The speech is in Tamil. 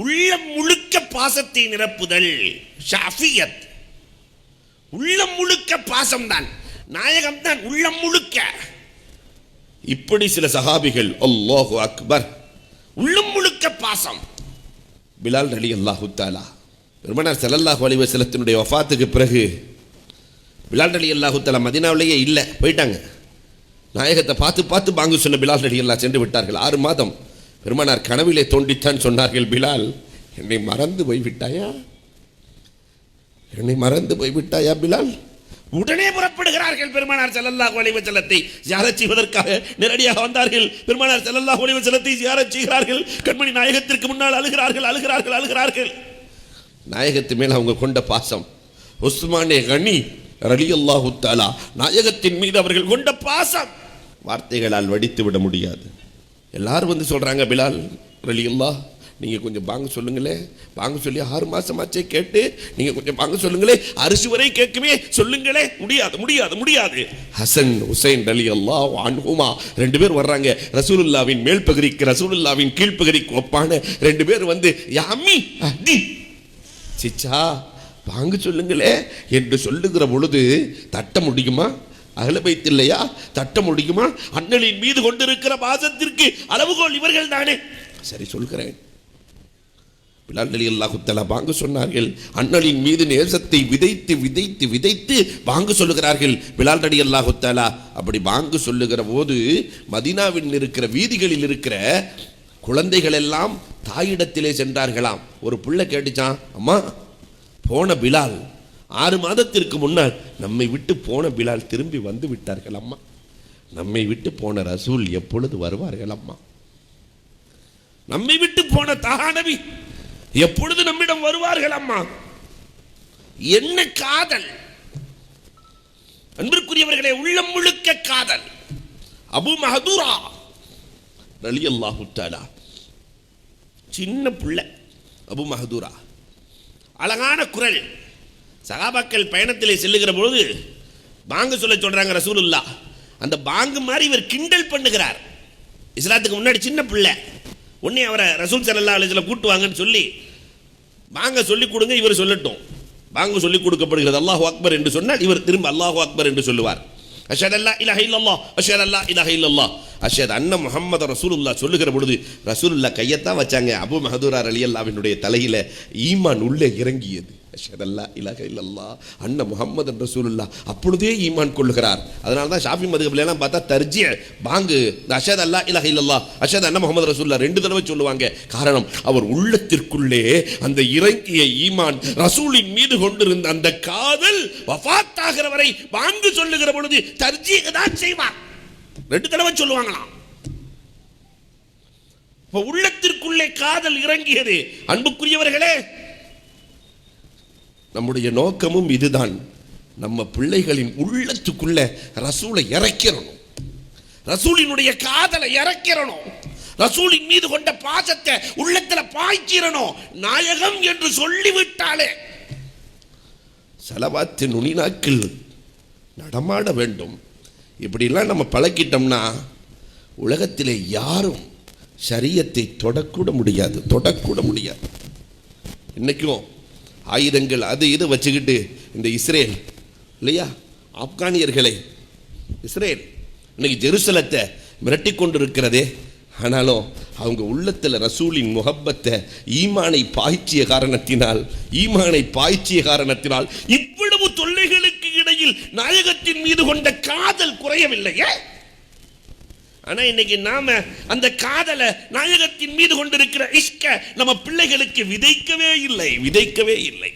உள்ளம் முழுக்க பாசத்தை நிரப்புதல் ஷாஃபியத். உள்ளம் முழுக்க பாசம்தான், நாயகம் தான் உள்ளம் முழுக்க. இப்படி சில சஹாபிகள் அல்லாஹு அக்பர் உள்ளம் முழுக்க பாசம். பிலால் ரலியல்லாஹு தஆலா பெருமானார் ஸல்லல்லாஹு அலைஹி வஸல்லத்தினுடைய வஃபாத்துக்கு பிறகு பிலால் ரலியல்லாஹு தஆலா மதீனாவிலேயே இல்லை, போயிட்டாங்க. நாயகத்தை பார்த்து பார்த்து பாங்கு சொன்ன பிலால் ரலியல்லாஹு சென்று விட்டார்கள். 6 மாதம் பெருமானார் கனவிலே தோண்டித்தான் சொன்னார்கள், பிலால் என்னை மறந்து போய்விட்டாயா, என்னை மறந்து போய்விட்டாயா பிலால். உடனே புறப்படுகிறார்கள். பெருமானார் ஸல்லல்லாஹு அலைஹி வஸல்லத்தை ஜியாரத் செய்வதற்காக நேரடியாக வந்தார்கள். பெருமானார் ஸல்லல்லாஹு அலைஹி வஸல்லத்தை ஜியாரத் செய்கிறார்கள். கண்மணி நாயகத்திற்கு முன்னால் அழுகிறார்கள். நாயகத்து மேல் அவங்க கொண்ட பாசம். உஸ்மானே கனி ரலியல்லாஹு தஆலா நாயகத்தின் மீது அவர்கள் கொண்ட பாசம் வார்த்தைகளால் வடித்து விட முடியாது. எல்லாரும் வந்து சொல்றாங்க, பிலால் ரலியல்லாஹ் நீங்க கொஞ்சம் பாங்க சொல்லுங்களே, பாங்க சொல்லி 6 மாசமாச்சே கேட்டு நீங்க கொஞ்சம் பாங்க சொல்லுங்களே, அரிசி வரை கேட்குமே சொல்லுங்களே. முடியாது. ஹசன் ஹுசைன் ரலியல்லாஹு அன்ஹுமா 2 பேர் வர்றாங்க. ரசூலுல்லாவின் மேல் பகுதிக்கு ரசூலுல்லாவின் கீழ்ப்பகுதிக்கு ஒப்பான 2 பேர் வந்து யா அம்மி அஹ்தி சிச்சா பாங்க சொல்லுங்களே என்று சொல்லுகிற பொழுது தட்ட முடியுமா? அகல பைத் இல்லையா? தட்ட முடியுமா? அண்ணலின் மீது கொண்டிருக்கிற பாசத்திற்கு அளவுகோல் இவர்கள் தானே. சரி சொல்கிறேன். பிலால் ரலியல்லாஹு தஆலா பாங்கு சொன்னார்கள். அண்ணலின் மீது நேசத்தை விதைத்து பாங்கு சொல்லுகிறார்கள். பிலால் ரலியல்லாஹு தஆலா அப்படி பாங்கு சொல்லுகிற போது மதீனாவில் இருக்கிற வீதிகளில் இருக்கிற குழந்தைகள் எல்லாம் தாயிடத்திலே சென்றார்களாம். ஒரு பிள்ளை கேட்டுச்சான், அம்மா போன பிலால் 6 மாதத்திற்கு முன்னால் நம்மை விட்டு போன பிலால் திரும்பி வந்து விட்டார்கள் அம்மா, நம்மை விட்டு போன ரசூல் எப்பொழுது வருவார்கள் அம்மா, நம்மை விட்டு போன தஹா நபி எப்பொழுது நம்மிடம் வருவார்கள் அம்மா. என்ன காதல் அன்பிற்குரியவர்களே, உள்ளம் முழுக்க காதல். அபு மஹதூரா ரலியல்லாஹு தஆலா சின்ன பிள்ளை. அபு மஹதூரா அழகான குரல். சஹாபாக்கள் பயணத்திலே செல்லுகிற பொழுது பாங்கு சொல்றாங்க ரசூலுல்லாஹ். அந்த பாங்கு மாதிரி இவர் கிண்டல் பண்ணுகிறார். இஸ்லாத்துக்கு முன்னாடி சின்ன பிள்ளை. உடனே அவரை ரசூல் ஸல்லல்லாஹு அலைஹி வஸல்லம் கூட்டுவாங்கன்னு சொல்லி பாங்க சொல்லி கொடுங்க, இவர் சொல்லட்டும். பாங்கு சொல்லி கொடுக்கப்படுகிறது. அல்லாஹு அக்பர் என்று சொன்னால் இவர் திரும்ப அல்லாஹு அக்பர் என்று சொல்லுவார். அஷ்ஹது அல்லா இலாஹ இல்லல்லாஹ் அஷ்ஹது அல்லா இலாஹ இல்லல்லாஹ் அஷ்ஹது அன்ன முஹம்மது ரசூலுல்லாஹ் சொல்லுகிற பொழுது ரசூலுல்லாஹ் கையத்தான் வச்சாங்க. அபு மஹதூரா ரலியல்லாஹுவினுடைய தலையில ஈமான் உள்ளே இறங்கியது. அஷ்ஹது அல்லா இலாஹ இல்லல்லாஹ் அன்ன முஹம்மது ரசூலுல்லாஹ் அப்பொழுதே ஈமான் கொள்ளுகிறார். அதனால தான் ஷாஃபி மதுஹப்ல எல்லாம் பார்த்தா தர்ஜீ பாங்கு அஷ்ஹது அல்லா இலாஹ இல்லல்லாஹ் அஷ்ஹது அன்ன முஹம்மது ரசூலுல்லாஹ் 2 தடவை சொல்லுவாங்க. காரணம், அவர் உள்ளத்திற்குள்ளே அந்த இறங்கிய ஈமான், ரசூலின் மீது கொண்டிருந்த அந்த காதல் வஃபாத் ஆகிற வரை பாங்கு சொல்லுகிற பொழுது தர்ஜீ தான் செய்வார். 2 தடவை சொல்லுவாங்களாம். உள்ளத்திற்குள்ளே காதல் இறங்கியது. அன்புக்குரியவர்களே, நம்முடைய நோக்கமும் இதுதான். நம்ம பிள்ளைகளின் உள்ளத்துக்குள்ள ரசூலை இறக்கிறணும், ரசூலினுடைய காதலை இறக்கிறணும், ரசூலின் மீது கொண்ட பாசத்தை உள்ளத்துல பாய்ச்சிரணும். நாயகம் என்று சொல்லிவிட்டாலே ஸலவாத்து நுனிநாக்கில் நடமாட வேண்டும். இப்படிலாம் நம்ம பழக்கிட்டோம்னா உலகத்திலே யாரும் ஷரியத்தை தொடக்கூட முடியாது. இன்னைக்கும் ஆயுதங்கள் அது இது வச்சுக்கிட்டு இந்த இஸ்ரேல் இல்லையா, ஆப்கானியர்களை இஸ்ரேல் இன்னைக்கு ஜெருசலத்தை மிரட்டி கொண்டு இருக்கிறதே. ஆனாலும் அவங்க உள்ளத்தில் ரசூலின் முஹப்பத்தை ஈமானை பாய்ச்சிய காரணத்தினால் இவ்வளவு தொல்லைகளுக்கு இடையில் நாயகத்தின் மீது கொண்ட காதல் குறையவில்லையே. ஆனா இன்னைக்கு நாம அந்த காதலை, நாயகத்தின் மீது கொண்டிருக்கிற இஷ்க நம்ம பிள்ளைகளுக்கு விதைக்கவே இல்லை.